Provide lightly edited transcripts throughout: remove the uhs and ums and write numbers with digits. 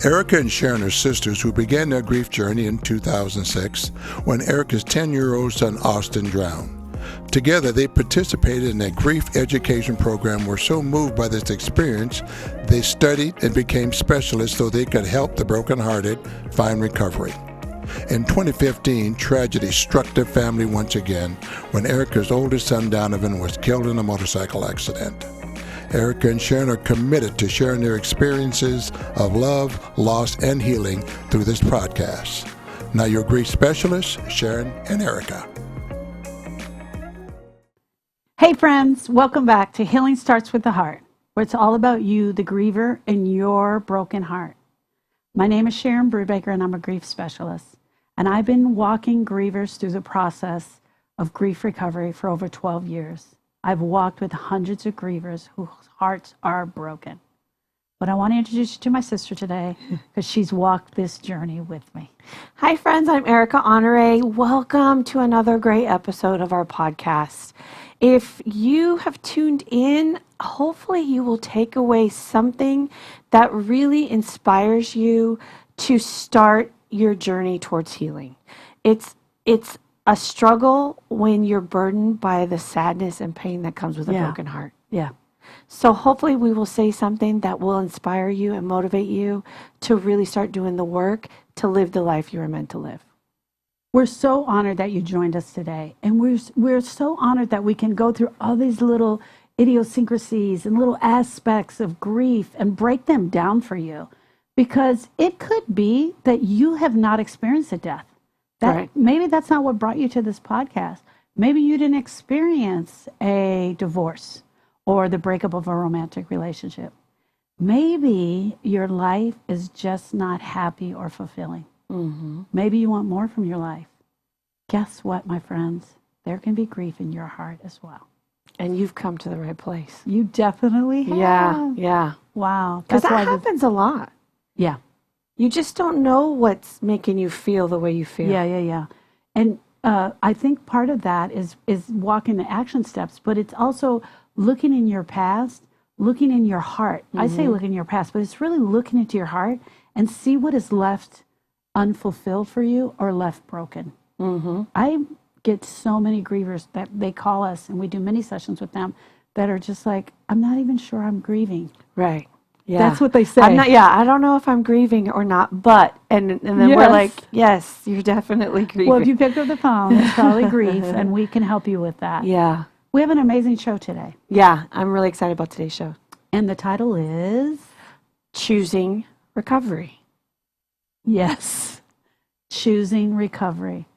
Erica and Sharon are sisters who began their grief journey in 2006 when Erica's 10-year-old son Austin drowned. Together, they participated in a grief education program, were so moved by this experience, they studied and became specialists so they could help the brokenhearted find recovery. In 2015, tragedy struck their family once again when Erica's oldest son, Donovan, was killed in a motorcycle accident. Erica and Sharon are committed to sharing their experiences of love, loss, and healing through this podcast. Now your grief specialists, Sharon and Erica. Hey friends, welcome back to Healing Starts with the Heart, where it's all about you, the griever, and your broken heart. My name is Sharon Brubaker, and I'm a grief specialist. And I've been walking grievers through the process of grief recovery for over 12 years. I've walked with hundreds of grievers whose hearts are broken. But I want to introduce you to my sister today because she's walked this journey with me. Hi friends, I'm Erica Honore. Welcome to another great episode of our podcast. If you have tuned in, hopefully you will take away something that really inspires you to start your journey towards healing. It's a struggle when you're burdened by the sadness and pain that comes with a broken heart. Yeah. So hopefully we will say something that will inspire you and motivate you to really start doing the work to live the life you were meant to live. We're so honored that you joined us today. And we're so honored that we can go through all these little idiosyncrasies and little aspects of grief and break them down for you. Because it could be that you have not experienced a death. Maybe that's not what brought you to this podcast. Maybe you didn't experience a divorce or the breakup of a romantic relationship. Maybe your life is just not happy or fulfilling. Mm-hmm. Maybe you want more from your life. Guess what, my friends? There can be grief in your heart as well. And you've come to the right place. You definitely have. Yeah. Wow. Because that happens a lot. Yeah. You just don't know what's making you feel the way you feel. Yeah. And I think part of that is walking the action steps, but it's also looking in your past, looking in your heart. Mm-hmm. I say look in your past, but it's really looking into your heart and see what is left unfulfilled for you or left broken. Mm-hmm. I get so many grievers that they call us, and we do many sessions with them that are just like, I'm not even sure I'm grieving. Right. Yeah. That's what they say. I don't know if I'm grieving or not, but, and then we're like, yes, you're definitely grieving. Well, if you picked up the phone, it's probably grief, and we can help you with that. Yeah. We have an amazing show today. Yeah, I'm really excited about today's show. And the title is? Choosing Recovery. Yes. Choosing recovery.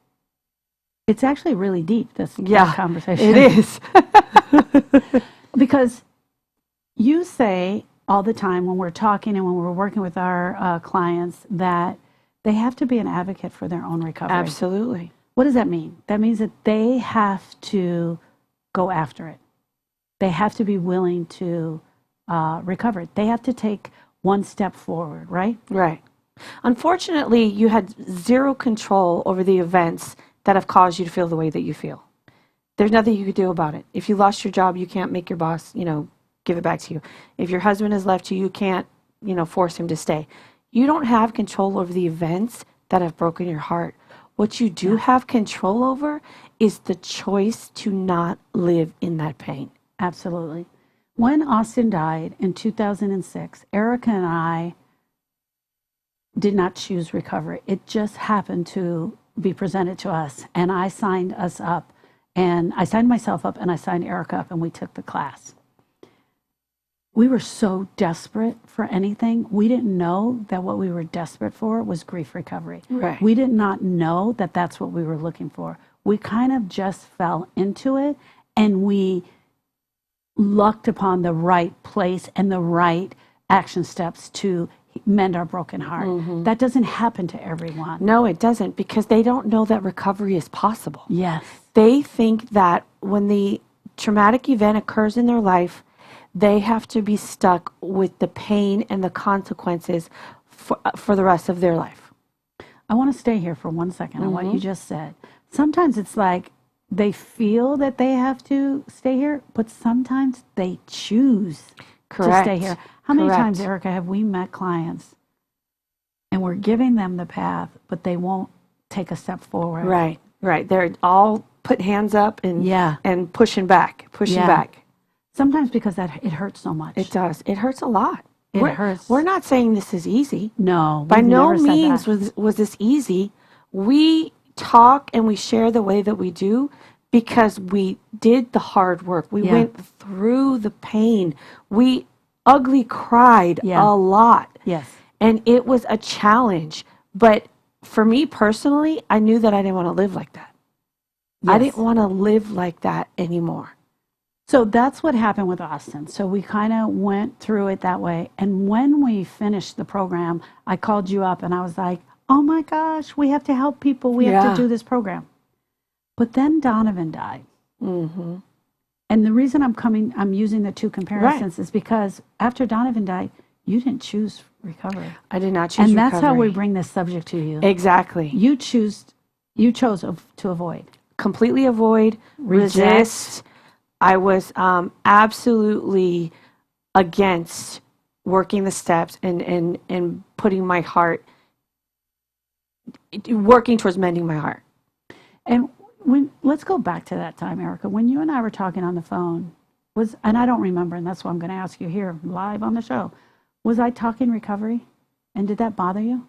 It's actually really deep, this conversation. It is. Because you say all the time when we're talking and when we're working with our clients that they have to be an advocate for their own recovery. Absolutely. What does that mean? That means that they have to go after it. They have to be willing to recover it. They have to take one step forward, right? Right. Unfortunately, you had zero control over the events that have caused you to feel the way that you feel. There's nothing you could do about it. If you lost your job, you can't make your boss, give it back to you. If your husband has left you, you can't, force him to stay. You don't have control over the events that have broken your heart. What you do have control over is the choice to not live in that pain. Absolutely. When Austin died in 2006, Erica and I did not choose recovery. It just happened to be presented to us, and I signed us up, and I signed myself up, and I signed Erica up, and we took the class. We were so desperate for anything. We didn't know that what we were desperate for was grief recovery. Right. We did not know that that's what we were looking for. We kind of just fell into it, and we lucked upon the right place and the right action steps to mend our broken heart. Mm-hmm. That doesn't happen to everyone. No, it doesn't, because they don't know that recovery is possible. Yes. They think that when the traumatic event occurs in their life, they have to be stuck with the pain and the consequences for the rest of their life. I want to stay here for 1 second on what you just said. Sometimes it's like they feel that they have to stay here, but sometimes they choose to stay here. How many times, Erica, have we met clients and we're giving them the path, but they won't take a step forward. Right, right. They're all put hands up and Yeah. and pushing back. Yeah. Sometimes because it hurts so much. It does. It hurts a lot. It hurts. We're not saying this is easy. No, By we've no never said means that. was this easy. We talk and we share the way that we do because we did the hard work. We Yeah. went through the pain. We ugly cried Yeah. a lot. Yes. And it was a challenge. But for me personally, I knew that I didn't want to live like that. I Yes. didn't want to live like that anymore. So that's what happened with Austin. So we kind of went through it that way. And when we finished the program, I called you up and I was like, oh my gosh, we have to help people. We have Yeah. to do this program. But then Donovan died. Mm-hmm. And the reason I'm using the two comparisons is because after Donovan died, you didn't choose recovery. I did not choose And that's how we recovery. bring this subject to you. Exactly. You chose to avoid. Completely avoid, Reject. resist. I was absolutely against working the steps and putting my heart, working towards mending my heart. And let's go back to that time, Erica, when you and I were talking on the phone, and I don't remember, and that's why I'm going to ask you here live on the show, was I talking recovery? And did that bother you?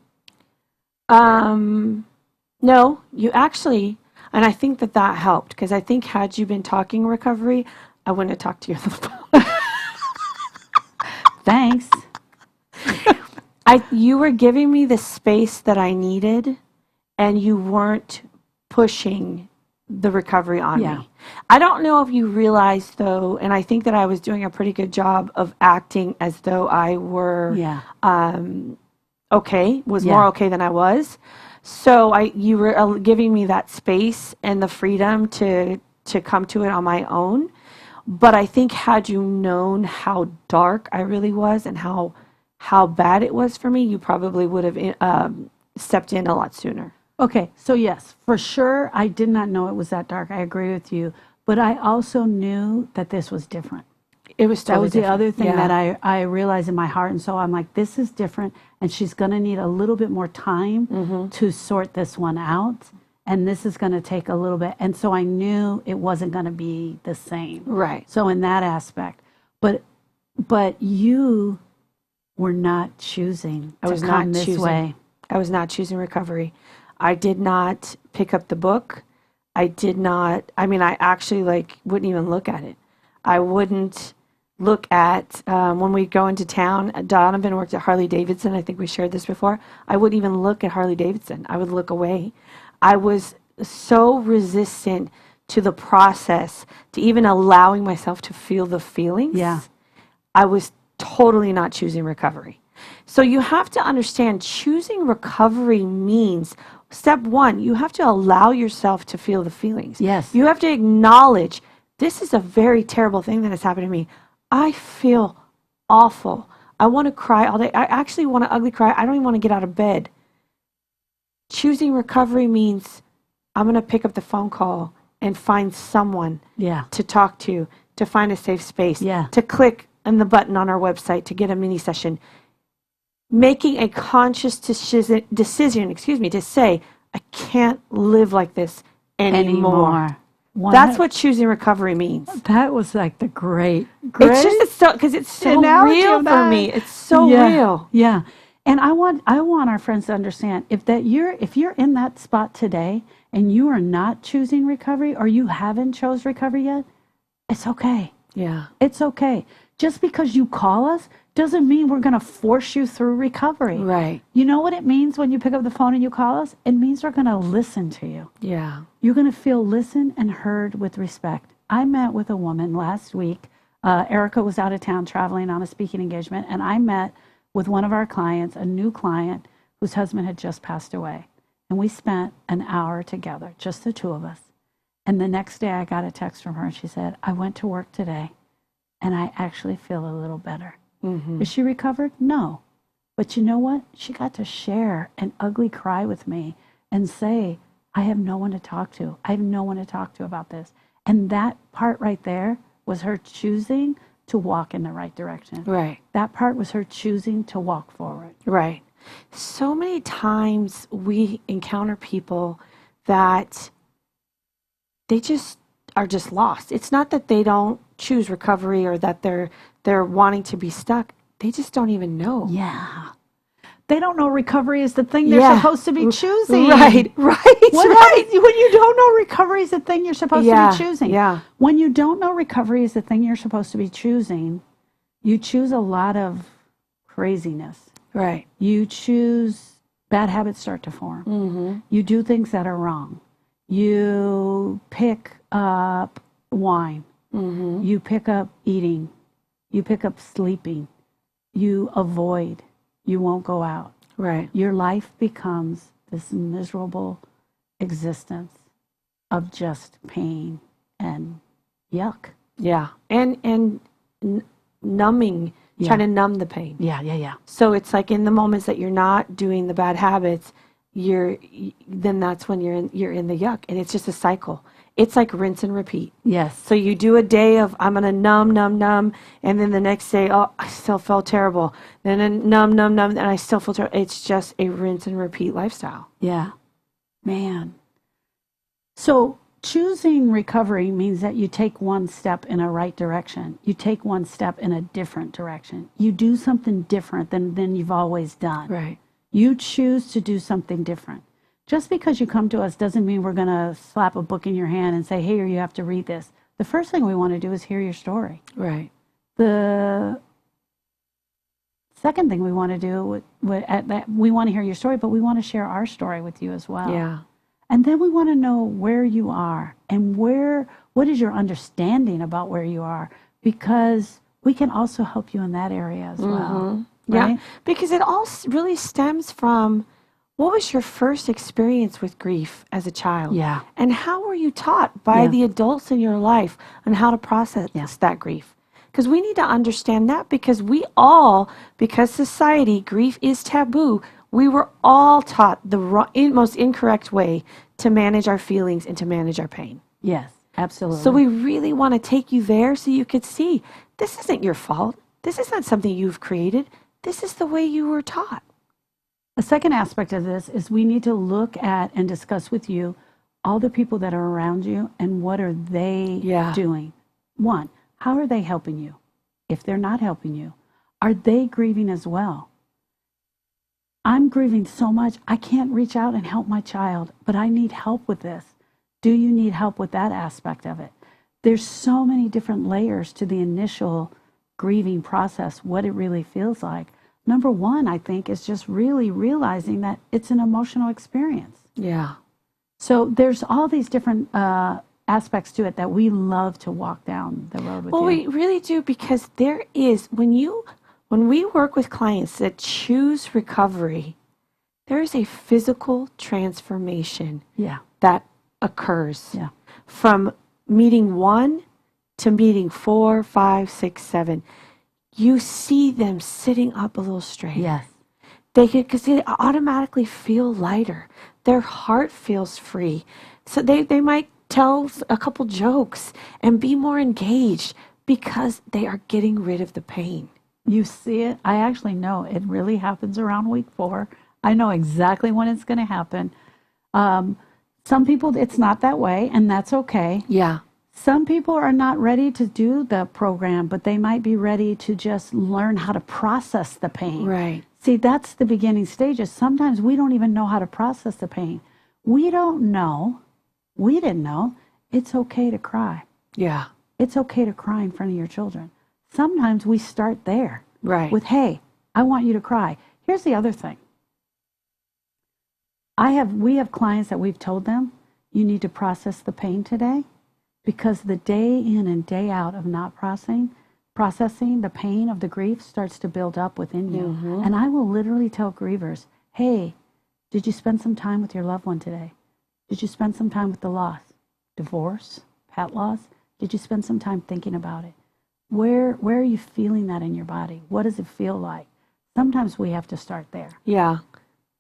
No, you actually, and I think that helped because I think had you been talking recovery, I wouldn't have talked to you on the phone. Thanks. You were giving me the space that I needed, and you weren't pushing the recovery on Yeah. me. I don't know if you realized though, and I think that I was doing a pretty good job of acting as though I were Yeah. okay, was Yeah. more okay than I was. So you were giving me that space and the freedom to come to it on my own. But I think had you known how dark I really was and how bad it was for me, you probably would have stepped in a lot sooner. Okay, so yes, for sure, I did not know it was that dark. I agree with you. But I also knew that this was different. It was That totally was the different. other thing Yeah. that I realized in my heart. And so I'm like, this is different. And she's going to need a little bit more time Mm-hmm. to sort this one out. And this is going to take a little bit. And so I knew it wasn't going to be the same. Right. So in that aspect, but you were not choosing I to was come not this choosing. way. I was not choosing recovery. I did not pick up the book. I did not, I mean, I actually wouldn't even look at it. I wouldn't look at, when we go into town, Donovan worked at Harley Davidson. I think we shared this before. I wouldn't even look at Harley Davidson. I would look away. I was so resistant to the process, to even allowing myself to feel the feelings. Yeah. I was totally not choosing recovery. So you have to understand choosing recovery means step one, you have to allow yourself to feel the feelings. Yes. You have to acknowledge this is a very terrible thing that has happened to me. I feel awful. I want to cry all day. I actually want to ugly cry. I don't even want to get out of bed. Choosing recovery means I'm going to pick up the phone call and find someone Yeah. to talk to find a safe space, Yeah. to click on the button on our website to get a mini session. Making a conscious decision, to say, I can't live like this anymore. That's what choosing recovery means. That was like the great. It's just because it's so analogy real of for that. me. It's so Yeah. real. Yeah. And I want our friends to understand if you're in that spot today and you are not choosing recovery or you haven't chose recovery yet, it's okay. Yeah. It's okay. Just because you call us doesn't mean we're going to force you through recovery. Right. You know what it means when you pick up the phone and you call us? It means we're going to listen to you. Yeah. You're going to feel listened and heard with respect. I met with a woman last week. Erica was out of town traveling on a speaking engagement, and I met with one of our clients, a new client whose husband had just passed away. And we spent an hour together, just the two of us. And the next day I got a text from her, and she said, I went to work today, and I actually feel a little better. Mm-hmm. Is she recovered? No. But you know what? She got to share an ugly cry with me and say, I have no one to talk to. I have no one to talk to about this. And that part right there was her choosing to walk in the right direction. Right. That part was her choosing to walk forward. Right. So many times we encounter people that they just are just lost. It's not that they don't choose recovery or that they're wanting to be stuck. They just don't even know. Yeah. They don't know recovery is the thing they're Yeah. supposed to be choosing. Right, What right. happens when you don't know recovery is the thing you're supposed to Yeah, be choosing? yeah. When you don't know recovery is the thing you're supposed to be choosing, you choose a lot of craziness. Right. You choose bad habits start to form. Mm-hmm. You do things that are wrong. You pick up wine. Mm-hmm. You pick up eating. You pick up sleeping. You avoid. You won't go out. Right. Your life becomes this miserable existence of just pain and yuck. Yeah. And numbing, Yeah. trying to numb the pain. Yeah. So it's like in the moments that you're not doing the bad habits, then that's when you're in the yuck, and it's just a cycle. It's like rinse and repeat. Yes. So you do a day of I'm gonna numb, and then the next day, oh, I still felt terrible. Then a numb, and I still feel terrible. It's just a rinse and repeat lifestyle. Yeah. Man. So choosing recovery means that you take one step in a right direction. You take one step in a different direction. You do something different than you've always done. Right. You choose to do something different. Just because you come to us doesn't mean we're going to slap a book in your hand and say, hey, you have to read this. The first thing we want to do is hear your story. Right. The second thing we want to do, we want to hear your story, but we want to share our story with you as well. Yeah. And then we want to know where you are and what is your understanding about where you are, because we can also help you in that area as well. Yeah. Right? Because it all really stems from what was your first experience with grief as a child? Yeah. And how were you taught by Yeah. the adults in your life on how to process that grief? Because we need to understand that, because because society, grief is taboo, we were all taught the most incorrect way to manage our feelings and to manage our pain. Yes, absolutely. So we really want to take you there so you could see this isn't your fault. This is not something you've created. This is the way you were taught. A second aspect of this is we need to look at and discuss with you all the people that are around you and what are they doing. One, how are they helping you? If they're not helping you, are they grieving as well? I'm grieving so much, I can't reach out and help my child, but I need help with this. Do you need help with that aspect of it? There's so many different layers to the initial grieving process, what it really feels like. Number one, I think, is just really realizing that it's an emotional experience. Yeah. So there's all these different aspects to it that we love to walk down the road with you. Well, we really do, because there is, when we work with clients that choose recovery, there is a physical transformation that occurs from meeting 1 to meeting 4, 5, 6, 7. You see them sitting up a little straight. Yes. Because they automatically feel lighter. Their heart feels free. So they might tell a couple jokes and be more engaged because they are getting rid of the pain. You see it. I actually know it really happens around week 4. I know exactly when it's going to happen. Some people, it's not that way, and that's okay. Yeah. Some people are not ready to do the program, but they might be ready to just learn how to process the pain. Right. See, that's the beginning stages. Sometimes we don't even know how to process the pain. We don't know. We didn't know. It's okay to cry. Yeah. It's okay to cry in front of your children. Sometimes we start there. Right. With, hey, I want you to cry. Here's the other thing. We have clients that we've told them, you need to process the pain today, because the day in and day out of not processing the pain of the grief starts to build up within you. Mm-hmm. And I will literally tell grievers, hey, did you spend some time with your loved one today? Did you spend some time with the loss? Divorce? Pet loss? Did you spend some time thinking about it? Where are you feeling that in your body? What does it feel like? Sometimes we have to start there. Yeah.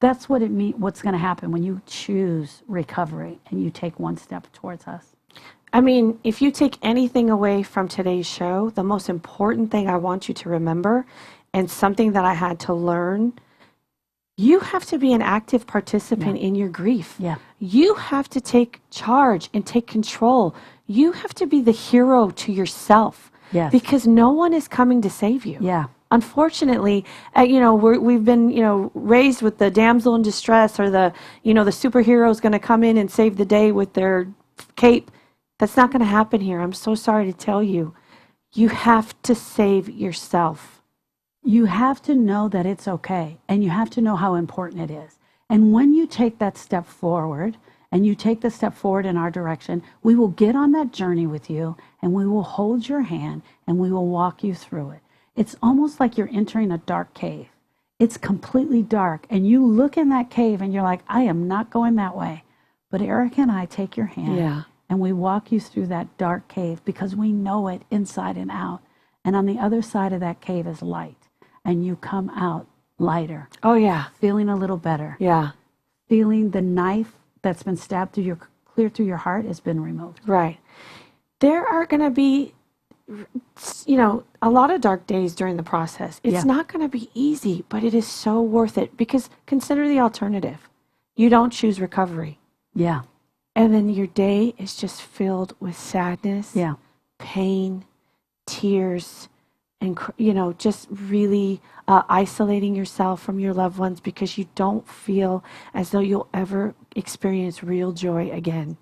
That's what what's going to happen when you choose recovery and you take one step towards us. I mean, if you take anything away from today's show, the most important thing I want you to remember, and something that I had to learn You have to be an active participant in your grief. Yeah. You have to take charge and take control. You have to be the hero to yourself. Yes. Because no one is coming to save you. Yeah. Unfortunately, we've been, raised with the damsel in distress, or the superhero is going to come in and save the day with their cape. That's not going to happen here. I'm so sorry to tell you. You have to save yourself. You have to know that it's okay, and you have to know how important it is. And when you take that step forward, and you take the step forward in our direction, we will get on that journey with you, and we will hold your hand, and we will walk you through it. It's almost like you're entering a dark cave. It's completely dark, and you look in that cave, and you're like, I am not going that way. But Erica and I take your hand, Yeah. and we walk you through that dark cave because we know it inside and out. And on the other side of that cave is light. And you come out lighter, Oh, yeah. feeling a little better, Yeah. feeling the knife that's been stabbed through clear through your heart has been removed. Right. There are going to be, a lot of dark days during the process. It's Yeah. not going to be easy, but it is so worth it, because consider the alternative. You don't choose recovery. Yeah, And then your day is just filled with sadness, yeah, pain, tears, and just really isolating yourself from your loved ones, because you don't feel as though you'll ever experience real joy again.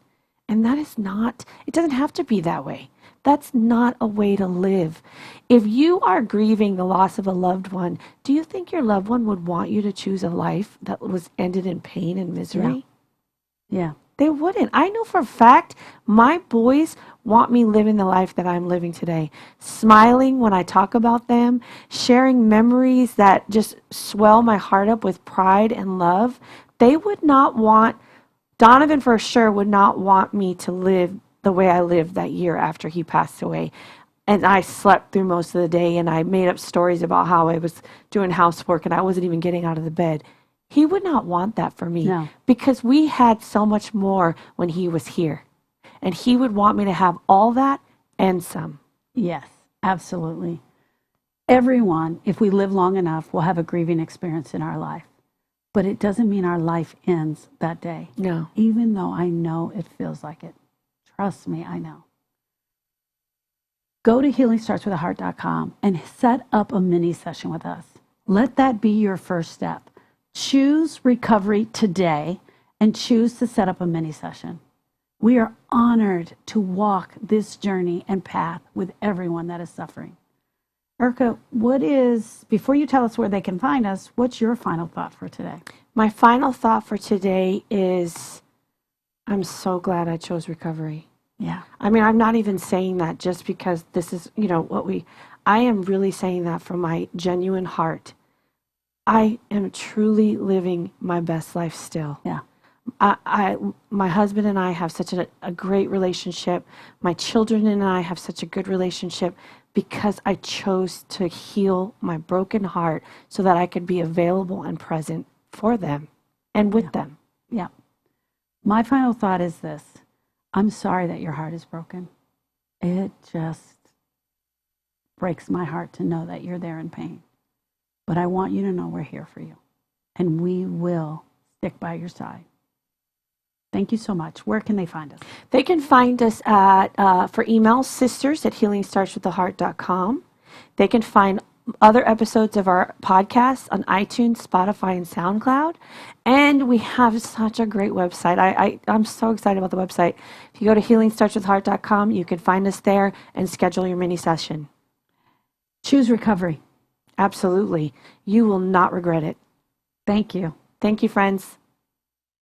And that is not, it doesn't have to be that way. That's not a way to live. If you are grieving the loss of a loved one, do you think your loved one would want you to choose a life that was ended in pain and misery? yeah, They wouldn't. I know for a fact my boys want me living the life that I'm living today. Smiling when I talk about them, sharing memories that just swell my heart up with pride and love. They would not want, Donovan for sure would not want me to live the way I lived that year after he passed away. And I slept through most of the day, and I made up stories about how I was doing housework and I wasn't even getting out of the bed. He would not want that for me, No. because we had so much more when he was here. And he would want me to have all that and some. yes, absolutely. Everyone, if we live long enough, will have a grieving experience in our life. But it doesn't mean our life ends that day, No. even though I know it feels like it. Trust me, I know. Go to healingstartswithaheart.com and set up a mini session with us. Let that be your first step. Choose recovery today and choose to set up a mini session. We are honored to walk this journey and path with everyone that is suffering. Erica, before you tell us where they can find us, what's your final thought for today? My final thought for today is, I'm so glad I chose recovery. Yeah. I mean, I'm not even saying that just because this is, I am really saying that from my genuine heart. I am truly living my best life still. Yeah. My husband and I have such a great relationship. My children and I have such a good relationship because I chose to heal my broken heart so that I could be available and present for them and with them. Yeah. My final thought is this. I'm sorry that your heart is broken. It just breaks my heart to know that you're there in pain. But I want you to know we're here for you. And we will stick by your side. Thank you so much. Where can they find us? They can find us at, for email, sisters@healingstartswiththeheart.com. They can find other episodes of our podcast on iTunes, Spotify, and SoundCloud. And we have such a great website. I'm so excited about the website. If you go to healingstartswiththeheart.com, you can find us there and schedule your mini session. Choose recovery. Absolutely. You will not regret it. Thank you. Thank you, friends.